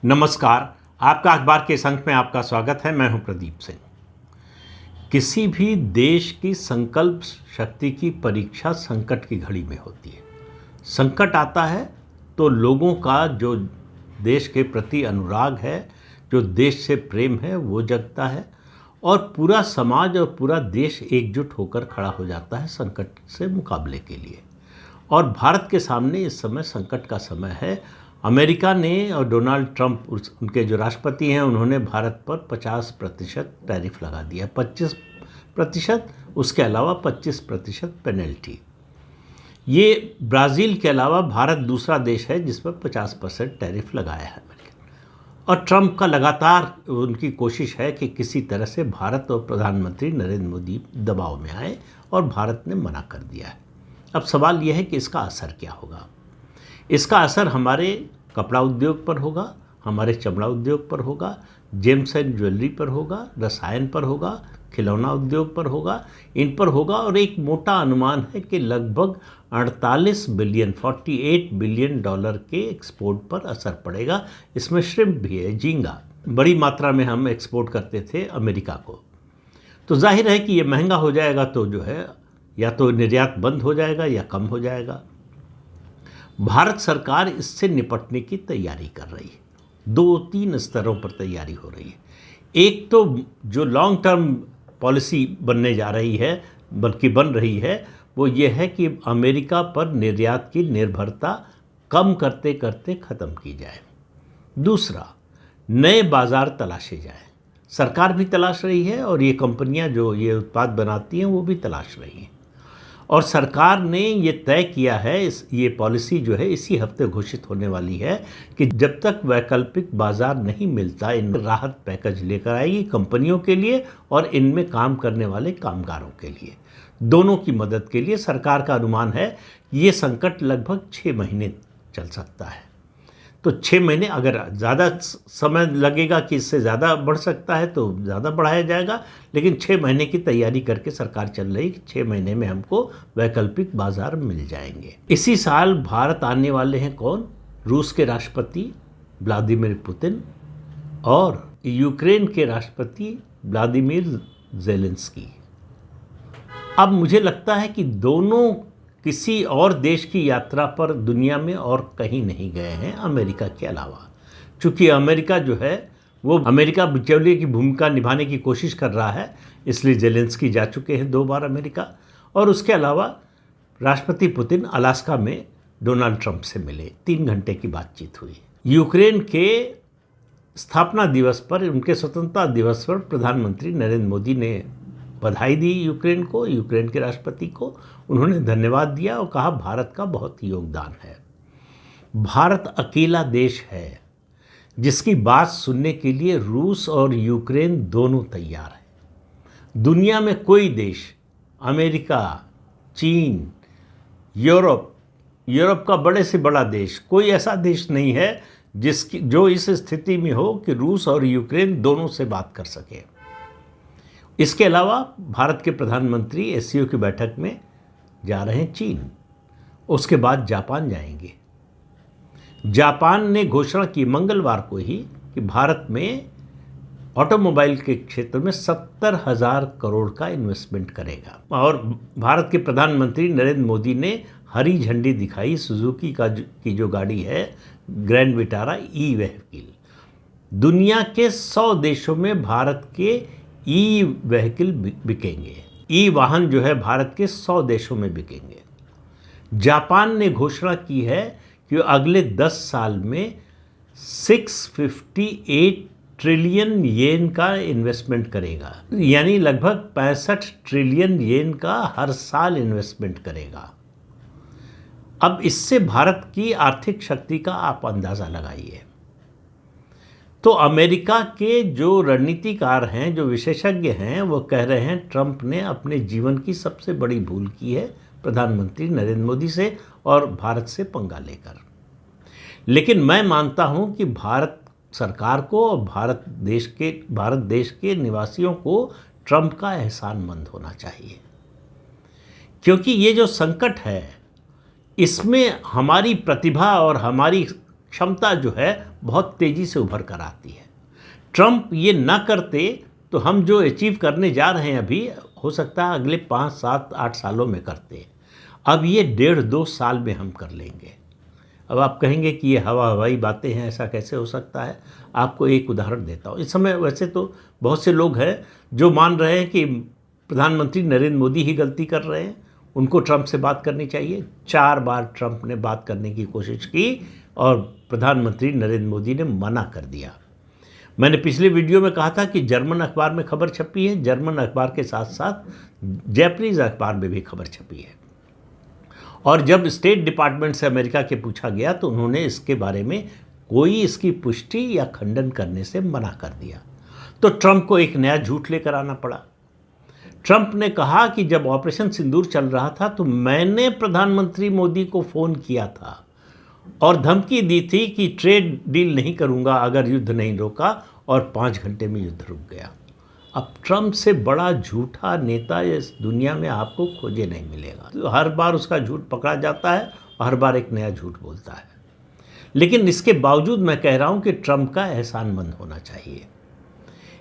नमस्कार। आपका अखबार के इस अंक में आपका स्वागत है। मैं हूं प्रदीप सिंह। किसी भी देश की संकल्प शक्ति की परीक्षा संकट की घड़ी में होती है। संकट आता है तो लोगों का जो देश के प्रति अनुराग है, जो देश से प्रेम है, वो जगता है और पूरा समाज और पूरा देश एकजुट होकर खड़ा हो जाता है संकट से मुकाबले के लिए। और भारत के सामने इस समय संकट का समय है। अमेरिका ने और डोनाल्ड ट्रंप उनके जो राष्ट्रपति हैं, उन्होंने भारत पर 50% टैरिफ लगा दिया। 25%, उसके अलावा 25% पेनल्टी। ये ब्राज़ील के अलावा भारत दूसरा देश है जिस पर 50% टैरिफ लगाया है अमेरिका। और ट्रंप का लगातार उनकी कोशिश है कि किसी तरह से भारत और प्रधानमंत्री नरेंद्र मोदी दबाव में आए, और भारत ने मना कर दिया है। अब सवाल यह है कि इसका असर क्या होगा। इसका असर हमारे कपड़ा उद्योग पर होगा, हमारे चमड़ा उद्योग पर होगा, जेम्स एंड ज्वेलरी पर होगा, रसायन पर होगा, खिलौना उद्योग पर होगा, इन पर होगा। और एक मोटा अनुमान है कि लगभग 48 बिलियन डॉलर के एक्सपोर्ट पर असर पड़ेगा। इसमें श्रिम्प भी है, झींगा बड़ी मात्रा में हम एक्सपोर्ट करते थे अमेरिका को। तो जाहिर है कि ये महंगा हो जाएगा, तो जो है या तो निर्यात बंद हो जाएगा या कम हो जाएगा। भारत सरकार इससे निपटने की तैयारी कर रही है। 2-3 स्तरों पर तैयारी हो रही है। एक तो जो लॉन्ग टर्म पॉलिसी बनने जा रही है, बल्कि बन रही है, वो ये है कि अमेरिका पर निर्यात की निर्भरता कम करते करते ख़त्म की जाए। दूसरा, नए बाज़ार तलाशे जाए। सरकार भी तलाश रही है और ये कंपनियां जो ये उत्पाद बनाती हैं वो भी तलाश रही हैं। और सरकार ने ये तय किया है, ये पॉलिसी जो है इसी हफ्ते घोषित होने वाली है कि जब तक वैकल्पिक बाज़ार नहीं मिलता, इन राहत पैकेज लेकर आएगी कंपनियों के लिए और इनमें काम करने वाले कामगारों के लिए, दोनों की मदद के लिए। सरकार का अनुमान है ये संकट लगभग 6 महीने चल सकता है। तो 6 महीने, अगर ज़्यादा समय लगेगा कि इससे ज़्यादा बढ़ सकता है तो ज़्यादा बढ़ाया जाएगा, लेकिन 6 महीने की तैयारी करके सरकार चल रही कि 6 महीने में हमको वैकल्पिक बाज़ार मिल जाएंगे। इसी साल भारत आने वाले हैं कौन? रूस के राष्ट्रपति व्लादिमीर पुतिन और यूक्रेन के राष्ट्रपति व्लादिमीर ज़ेलेंस्की। अब मुझे लगता है कि दोनों किसी और देश की यात्रा पर दुनिया में और कहीं नहीं गए हैं अमेरिका के अलावा। चूँकि अमेरिका जो है वो अमेरिका बिचौलिए की भूमिका निभाने की कोशिश कर रहा है, इसलिए ज़ेलेंस्की जा चुके हैं 2 बार अमेरिका। और उसके अलावा राष्ट्रपति पुतिन अलास्का में डोनाल्ड ट्रंप से मिले, 3 घंटे की बातचीत हुई। यूक्रेन के स्थापना दिवस पर, उनके स्वतंत्रता दिवस पर प्रधानमंत्री नरेंद्र मोदी ने बधाई दी यूक्रेन को, यूक्रेन के राष्ट्रपति को। उन्होंने धन्यवाद दिया और कहा भारत का बहुत योगदान है। भारत अकेला देश है जिसकी बात सुनने के लिए रूस और यूक्रेन दोनों तैयार है। दुनिया में कोई देश, अमेरिका, चीन, यूरोप का बड़े से बड़ा देश, कोई ऐसा देश नहीं है जो इस स्थिति में हो कि रूस और यूक्रेन दोनों से बात कर सके। इसके अलावा भारत के प्रधानमंत्री एससीओ की बैठक में जा रहे हैं चीन, उसके बाद जापान जाएंगे। जापान ने घोषणा की मंगलवार को ही कि भारत में ऑटोमोबाइल के क्षेत्र में 70,000 करोड़ का इन्वेस्टमेंट करेगा। और भारत के प्रधानमंत्री नरेंद्र मोदी ने हरी झंडी दिखाई सुजुकी की जो गाड़ी है ग्रैंड विटारा ई व्हीकल। दुनिया के 100 देशों में भारत के ई व्हीकल बिकेंगे। ई वाहन जो है भारत के 100 देशों में बिकेंगे। जापान ने घोषणा की है कि अगले 10 साल में 658 ट्रिलियन येन का इन्वेस्टमेंट करेगा, यानी लगभग 65 ट्रिलियन येन का हर साल इन्वेस्टमेंट करेगा। अब इससे भारत की आर्थिक शक्ति का आप अंदाज़ा लगाइए। तो अमेरिका के जो रणनीतिकार हैं, जो विशेषज्ञ हैं, वो कह रहे हैं ट्रंप ने अपने जीवन की सबसे बड़ी भूल की है प्रधानमंत्री नरेंद्र मोदी से और भारत से पंगा लेकर। लेकिन मैं मानता हूं कि भारत सरकार को और भारत देश के निवासियों को ट्रंप का एहसानमंद होना चाहिए, क्योंकि ये जो संकट है इसमें हमारी प्रतिभा और हमारी क्षमता जो है बहुत तेज़ी से उभर कर आती है। ट्रंप ये ना करते तो हम जो अचीव करने जा रहे हैं अभी, हो सकता है अगले 5, 7, 8 सालों में करते। अब ये 1.5-2 साल में हम कर लेंगे। अब आप कहेंगे कि ये हवाई बातें हैं, ऐसा कैसे हो सकता है। आपको एक उदाहरण देता हूँ। इस समय वैसे तो बहुत से लोग हैं जो मान रहे हैं कि प्रधानमंत्री नरेंद्र मोदी ही गलती कर रहे हैं, उनको ट्रंप से बात करनी चाहिए। 4 बार ट्रंप ने बात करने की कोशिश की और प्रधानमंत्री नरेंद्र मोदी ने मना कर दिया। मैंने पिछले वीडियो में कहा था कि जर्मन अखबार में खबर छपी है, जर्मन अखबार के साथ साथ जैपनीज़ अखबार में भी खबर छपी है। और जब स्टेट डिपार्टमेंट से अमेरिका के पूछा गया तो उन्होंने इसके बारे में कोई इसकी पुष्टि या खंडन करने से मना कर दिया। तो ट्रंप को एक नया झूठ लेकर आना पड़ा। ट्रंप ने कहा कि जब ऑपरेशन सिंदूर चल रहा था तो मैंने प्रधानमंत्री मोदी को फ़ोन किया था और धमकी दी थी कि ट्रेड डील नहीं करूंगा अगर युद्ध नहीं रोका, और 5 घंटे में युद्ध रुक गया। अब ट्रंप से बड़ा झूठा नेता इस दुनिया में आपको खोजे नहीं मिलेगा। तो हर बार उसका झूठ पकड़ा जाता है और हर बार एक नया झूठ बोलता है। लेकिन इसके बावजूद मैं कह रहा हूँ कि ट्रंप का एहसानमंद होना चाहिए।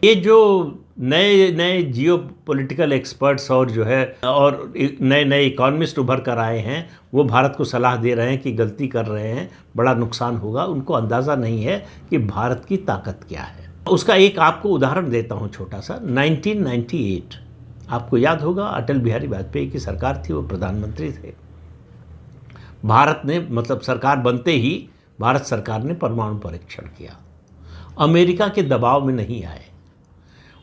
ये जो नए नए जियो पॉलिटिकल एक्सपर्ट्स और जो है और नए नए इकोनॉमिस्ट उभर कर आए हैं, वो भारत को सलाह दे रहे हैं कि गलती कर रहे हैं, बड़ा नुकसान होगा। उनको अंदाज़ा नहीं है कि भारत की ताकत क्या है। उसका एक आपको उदाहरण देता हूँ छोटा सा। 1998 आपको याद होगा, अटल बिहारी वाजपेयी की सरकार थी, वो प्रधानमंत्री थे। भारत ने मतलब सरकार बनते ही भारत सरकार ने परमाणु परीक्षण किया। अमेरिका के दबाव में नहीं आए।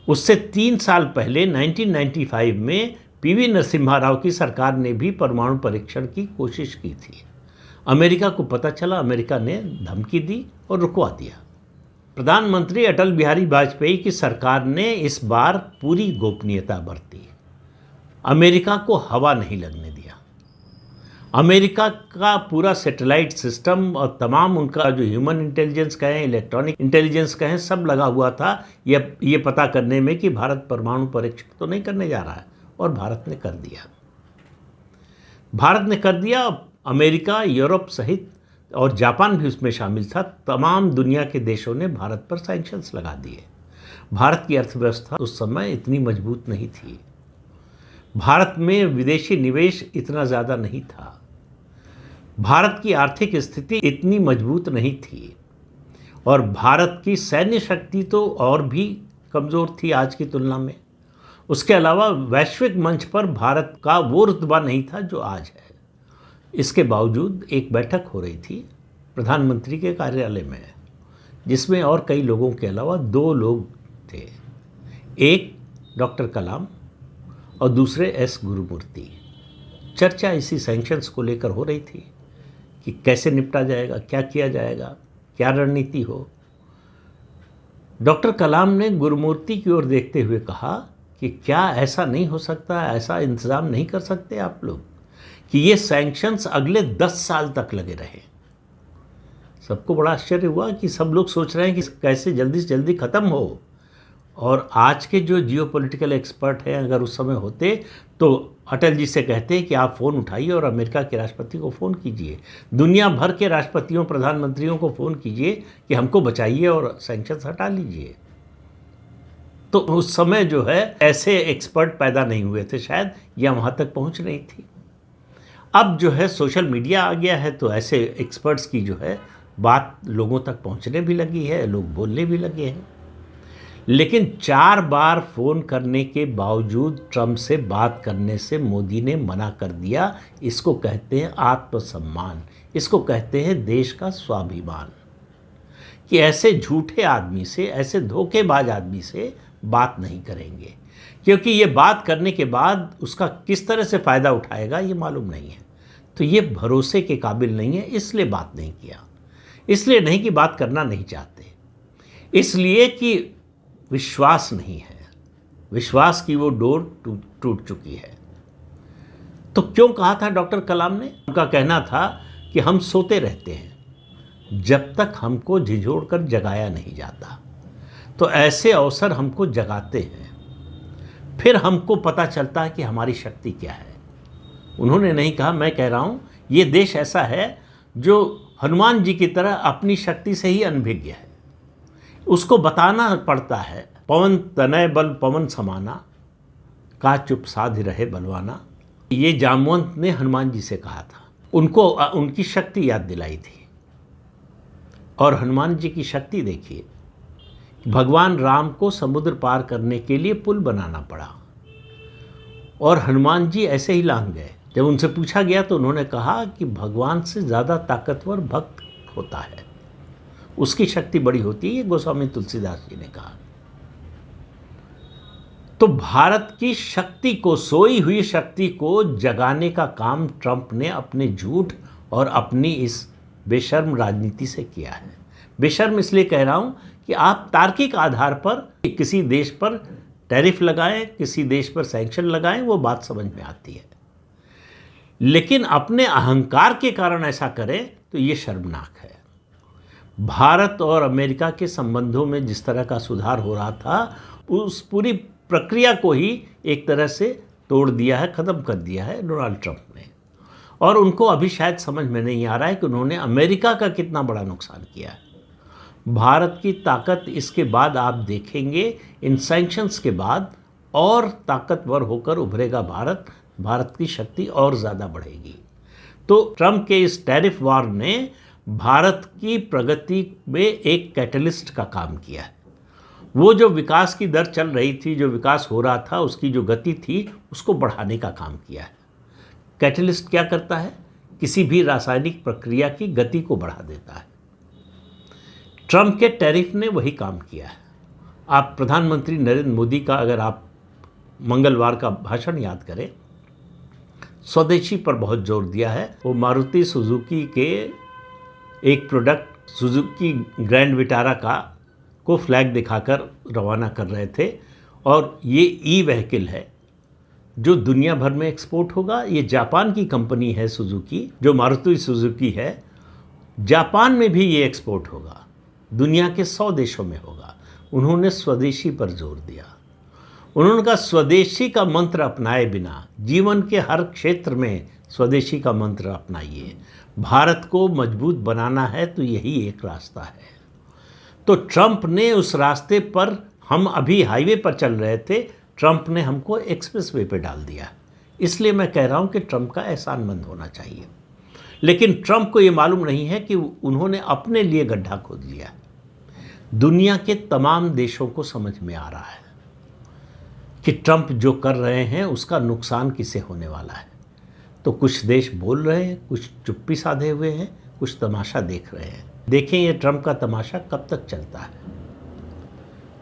उससे 3 साल पहले 1995 में पीवी नरसिम्हा राव की सरकार ने भी परमाणु परीक्षण की कोशिश की थी। अमेरिका को पता चला, अमेरिका ने धमकी दी और रुकवा दिया। प्रधानमंत्री अटल बिहारी वाजपेयी की सरकार ने इस बार पूरी गोपनीयता बरती, अमेरिका को हवा नहीं लगने दिया। अमेरिका का पूरा सैटेलाइट सिस्टम और तमाम उनका जो ह्यूमन इंटेलिजेंस कहें, इलेक्ट्रॉनिक इंटेलिजेंस कहें, सब लगा हुआ था ये पता करने में कि भारत परमाणु परीक्षण तो नहीं करने जा रहा है, और भारत ने कर दिया। भारत ने कर दिया। अमेरिका, यूरोप सहित और जापान भी उसमें शामिल था, तमाम दुनिया के देशों ने भारत पर सैंक्शंस लगा दिए। भारत की अर्थव्यवस्था उस समय इतनी मजबूत नहीं थी, भारत में विदेशी निवेश इतना ज़्यादा नहीं था, भारत की आर्थिक स्थिति इतनी मजबूत नहीं थी, और भारत की सैन्य शक्ति तो और भी कमज़ोर थी आज की तुलना में। उसके अलावा वैश्विक मंच पर भारत का वो रुतबा नहीं था जो आज है। इसके बावजूद एक बैठक हो रही थी प्रधानमंत्री के कार्यालय में, जिसमें और कई लोगों के अलावा 2 लोग थे, एक डॉक्टर कलाम और दूसरे एस गुरुमूर्ति। चर्चा इसी सैंक्शंस को लेकर हो रही थी कि कैसे निपटा जाएगा, क्या किया जाएगा, क्या रणनीति हो। डॉक्टर कलाम ने गुरुमूर्ति की ओर देखते हुए कहा कि क्या ऐसा नहीं हो सकता, ऐसा इंतज़ाम नहीं कर सकते आप लोग कि ये सैंक्शंस अगले 10 साल तक लगे रहे। सबको बड़ा आश्चर्य हुआ कि सब लोग सोच रहे हैं कि कैसे जल्दी से जल्दी ख़त्म हो। और आज के जो जियोपॉलिटिकल एक्सपर्ट हैं, अगर उस समय होते तो अटल जी से कहते कि आप फ़ोन उठाइए और अमेरिका के राष्ट्रपति को फ़ोन कीजिए, दुनिया भर के राष्ट्रपतियों, प्रधानमंत्रियों को फ़ोन कीजिए कि हमको बचाइए और सैंक्शंस हटा लीजिए। तो उस समय जो है ऐसे एक्सपर्ट पैदा नहीं हुए थे शायद, या वहाँ तक पहुँच नहीं थी। अब जो है सोशल मीडिया आ गया है तो ऐसे एक्सपर्ट्स की जो है बात लोगों तक पहुंचने भी लगी है, लोग बोलने भी लगे हैं। लेकिन 4 बार फ़ोन करने के बावजूद ट्रंप से बात करने से मोदी ने मना कर दिया। इसको कहते हैं आत्मसम्मान, इसको कहते हैं देश का स्वाभिमान, कि ऐसे झूठे आदमी से, ऐसे धोखेबाज आदमी से बात नहीं करेंगे, क्योंकि ये बात करने के बाद उसका किस तरह से फ़ायदा उठाएगा ये मालूम नहीं है। तो ये भरोसे के काबिल नहीं है, इसलिए बात नहीं किया। इसलिए नहीं कि बात करना नहीं चाहते, इसलिए कि विश्वास नहीं है, विश्वास की वो डोर टूट चुकी है। तो क्यों कहा था डॉक्टर कलाम ने? उनका कहना था कि हम सोते रहते हैं जब तक हमको झिझोड़ कर जगाया नहीं जाता, तो ऐसे अवसर हमको जगाते हैं, फिर हमको पता चलता है कि हमारी शक्ति क्या है। उन्होंने नहीं कहा, मैं कह रहा हूँ ये देश ऐसा है जो हनुमान जी की तरह अपनी शक्ति से ही अनभिज्ञ है, उसको बताना पड़ता है। पवन तनय बल पवन समाना, का चुप साध रहे बलवाना, ये जामवंत ने हनुमान जी से कहा था। उनको उनकी शक्ति याद दिलाई थी। और हनुमान जी की शक्ति देखिए, भगवान राम को समुद्र पार करने के लिए पुल बनाना पड़ा और हनुमान जी ऐसे ही लांघ गए। जब उनसे पूछा गया तो उन्होंने कहा कि भगवान से ज़्यादा ताकतवर भक्त होता है, उसकी शक्ति बड़ी होती है, ये गोस्वामी तुलसीदास जी ने कहा। तो भारत की शक्ति को, सोई हुई शक्ति को जगाने का काम ट्रंप ने अपने झूठ और अपनी इस बेशर्म राजनीति से किया है। बेशर्म इसलिए कह रहा हूं कि आप तार्किक आधार पर किसी देश पर टैरिफ लगाएं, किसी देश पर सैंक्शन लगाएं, वो बात समझ में आती है, लेकिन अपने अहंकार के कारण ऐसा करें तो ये शर्मनाक है। भारत और अमेरिका के संबंधों में जिस तरह का सुधार हो रहा था, उस पूरी प्रक्रिया को ही एक तरह से तोड़ दिया है, ख़त्म कर दिया है डोनाल्ड ट्रंप ने। और उनको अभी शायद समझ में नहीं आ रहा है कि उन्होंने अमेरिका का कितना बड़ा नुकसान किया है। भारत की ताकत इसके बाद आप देखेंगे, इन सैंक्शंस के बाद और ताकतवर होकर उभरेगा भारत। भारत की शक्ति और ज़्यादा बढ़ेगी। तो ट्रंप के इस टैरिफ वॉर ने भारत की प्रगति में एक कैटलिस्ट का काम किया है। वो जो विकास की दर चल रही थी, जो विकास हो रहा था, उसकी जो गति थी, उसको बढ़ाने का काम किया है। कैटलिस्ट क्या करता है? किसी भी रासायनिक प्रक्रिया की गति को बढ़ा देता है। ट्रंप के टैरिफ ने वही काम किया है। आप प्रधानमंत्री नरेंद्र मोदी का अगर आप मंगलवार का भाषण याद करें, स्वदेशी पर बहुत जोर दिया है। वो मारुति सुजुकी के एक प्रोडक्ट सुजुकी ग्रैंड विटारा को फ्लैग दिखाकर रवाना कर रहे थे। और ये ई व्हीकल है जो दुनिया भर में एक्सपोर्ट होगा। ये जापान की कंपनी है सुजुकी, जो मारुति सुजुकी है, जापान में भी ये एक्सपोर्ट होगा, दुनिया के 100 देशों में होगा। उन्होंने स्वदेशी पर जोर दिया। उन्होंने कहा स्वदेशी का मंत्र अपनाए बिना जीवन के हर क्षेत्र में स्वदेशी का मंत्र अपनाइए। भारत को मजबूत बनाना है तो यही एक रास्ता है। तो ट्रंप ने उस रास्ते पर, हम अभी हाईवे पर चल रहे थे, ट्रंप ने हमको एक्सप्रेस वे पे डाल दिया। इसलिए मैं कह रहा हूँ कि ट्रंप का एहसान मंद होना चाहिए। लेकिन ट्रंप को ये मालूम नहीं है कि उन्होंने अपने लिए गड्ढा खोद लिया। दुनिया के तमाम देशों को समझ में आ रहा है कि ट्रंप जो कर रहे हैं उसका नुकसान किसे होने वाला है। तो कुछ देश बोल रहे हैं, कुछ चुप्पी साधे हुए हैं, कुछ तमाशा देख रहे हैं। देखें ये ट्रंप का तमाशा कब तक चलता है।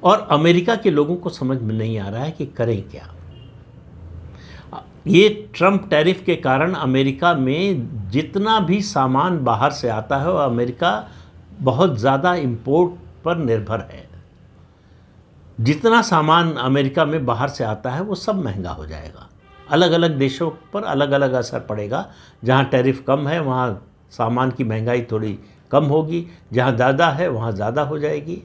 और अमेरिका के लोगों को समझ में नहीं आ रहा है कि करें क्या। ये ट्रंप टैरिफ के कारण अमेरिका में जितना भी सामान बाहर से आता है, वो अमेरिका बहुत ज़्यादा इंपोर्ट पर निर्भर है। जितना सामान अमेरिका में बाहर से आता है वो सब महंगा हो जाएगा। अलग अलग देशों पर अलग अलग असर पड़ेगा। जहाँ टैरिफ कम है वहाँ सामान की महंगाई थोड़ी कम होगी, जहाँ ज़्यादा है वहाँ ज़्यादा हो जाएगी।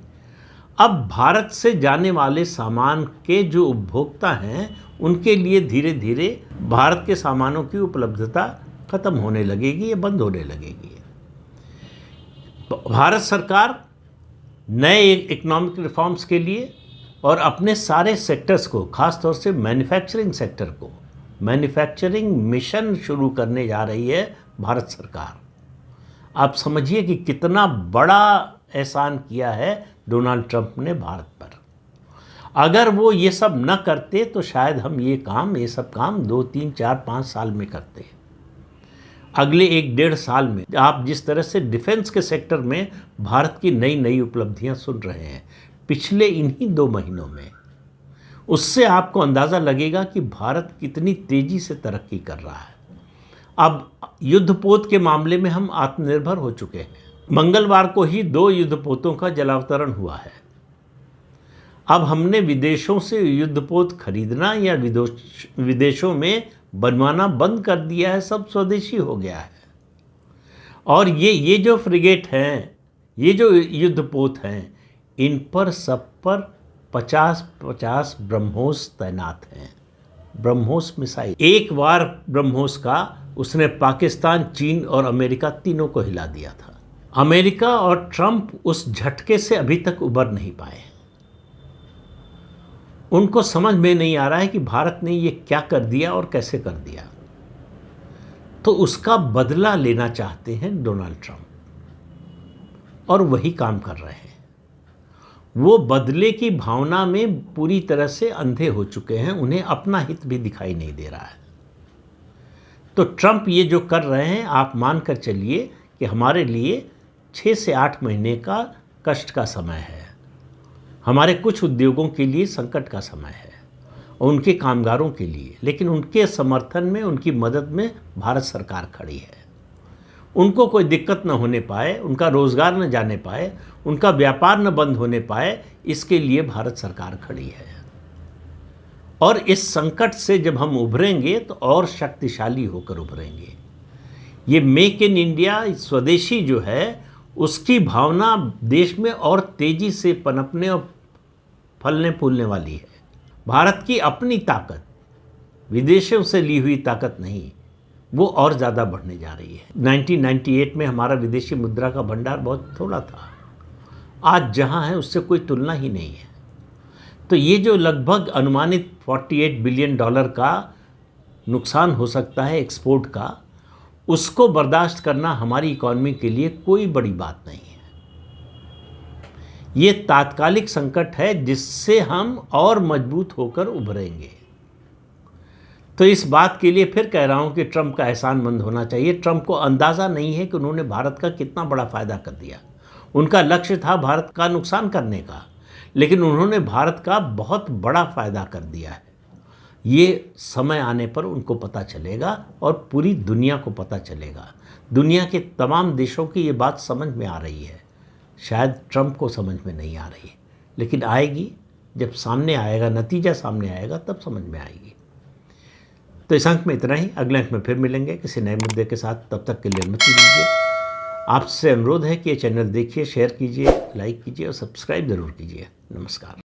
अब भारत से जाने वाले सामान के जो उपभोक्ता हैं उनके लिए धीरे धीरे भारत के सामानों की उपलब्धता ख़त्म होने लगेगी या बंद होने लगेगी। भारत सरकार नए इकोनॉमिक रिफॉर्म्स के लिए और अपने सारे सेक्टर्स को, ख़ास तौर से मैन्युफैक्चरिंग सेक्टर को, मैन्युफैक्चरिंग मिशन शुरू करने जा रही है भारत सरकार। आप समझिए कि कितना बड़ा एहसान किया है डोनाल्ड ट्रंप ने भारत पर। अगर वो ये सब न करते तो शायद हम ये सब काम 2, 3, 4, 5 साल में करते। अगले 1-1.5 साल में आप जिस तरह से डिफेंस के सेक्टर में भारत की नई नई उपलब्धियां सुन रहे हैं पिछले इन्हीं 2 महीनों में, उससे आपको अंदाज़ा लगेगा कि भारत कितनी तेज़ी से तरक्की कर रहा है। अब युद्धपोत के मामले में हम आत्मनिर्भर हो चुके हैं। मंगलवार को ही 2 युद्धपोतों का जलावतरण हुआ है। अब हमने विदेशों से युद्धपोत खरीदना या विदेशों में बनवाना बंद कर दिया है, सब स्वदेशी हो गया है। और ये जो फ्रिगेट हैं, ये जो युद्धपोत हैं, इन पर सब पर 50-50 ब्रह्मोस तैनात हैं। ब्रह्मोस मिसाइल, एक बार ब्रह्मोस का उसने पाकिस्तान, चीन और अमेरिका तीनों को हिला दिया था। अमेरिका और ट्रंप उस झटके से अभी तक उबर नहीं पाए। उनको समझ में नहीं आ रहा है कि भारत ने ये क्या कर दिया और कैसे कर दिया। तो उसका बदला लेना चाहते हैं डोनाल्ड ट्रंप और वही काम कर रहे हैं। वो बदले की भावना में पूरी तरह से अंधे हो चुके हैं, उन्हें अपना हित भी दिखाई नहीं दे रहा है। तो ट्रंप ये जो कर रहे हैं, आप मानकर चलिए कि हमारे लिए 6 से 8 महीने का कष्ट का समय है। हमारे कुछ उद्योगों के लिए संकट का समय है और उनके कामगारों के लिए, लेकिन उनके समर्थन में, उनकी मदद में भारत सरकार खड़ी है। उनको कोई दिक्कत न होने पाए, उनका रोज़गार न जाने पाए, उनका व्यापार न बंद होने पाए, इसके लिए भारत सरकार खड़ी है। और इस संकट से जब हम उभरेंगे तो और शक्तिशाली होकर उभरेंगे। ये मेक इन इंडिया, स्वदेशी जो है, उसकी भावना देश में और तेज़ी से पनपने और फलने फूलने वाली है। भारत की अपनी ताकत, विदेशों से ली हुई ताकत नहीं, वो और ज़्यादा बढ़ने जा रही है। 1998 में हमारा विदेशी मुद्रा का भंडार बहुत थोड़ा था, आज जहाँ है उससे कोई तुलना ही नहीं है। तो ये जो लगभग अनुमानित $48 बिलियन का नुकसान हो सकता है एक्सपोर्ट का, उसको बर्दाश्त करना हमारी इकॉनमी के लिए कोई बड़ी बात नहीं है। ये तात्कालिक संकट है जिससे हम और मजबूत होकर उभरेंगे। तो इस बात के लिए फिर कह रहा हूं कि ट्रंप का एहसानमंद होना चाहिए। ट्रंप को अंदाज़ा नहीं है कि उन्होंने भारत का कितना बड़ा फ़ायदा कर दिया। उनका लक्ष्य था भारत का नुकसान करने का, लेकिन उन्होंने भारत का बहुत बड़ा फ़ायदा कर दिया है। ये समय आने पर उनको पता चलेगा और पूरी दुनिया को पता चलेगा। दुनिया के तमाम देशों की ये बात समझ में आ रही है। शायद ट्रंप को समझ में नहीं आ रही, लेकिन आएगी। जब सामने आएगा, नतीजा सामने आएगा, तब समझ में आएगी। तो इस अंक में इतना ही। अगले अंक में फिर मिलेंगे किसी नए मुद्दे के साथ। तब तक के लिए अनुमति दीजिए। आपसे अनुरोध है कि ये चैनल देखिए, शेयर कीजिए, लाइक कीजिए और सब्सक्राइब ज़रूर कीजिए। नमस्कार।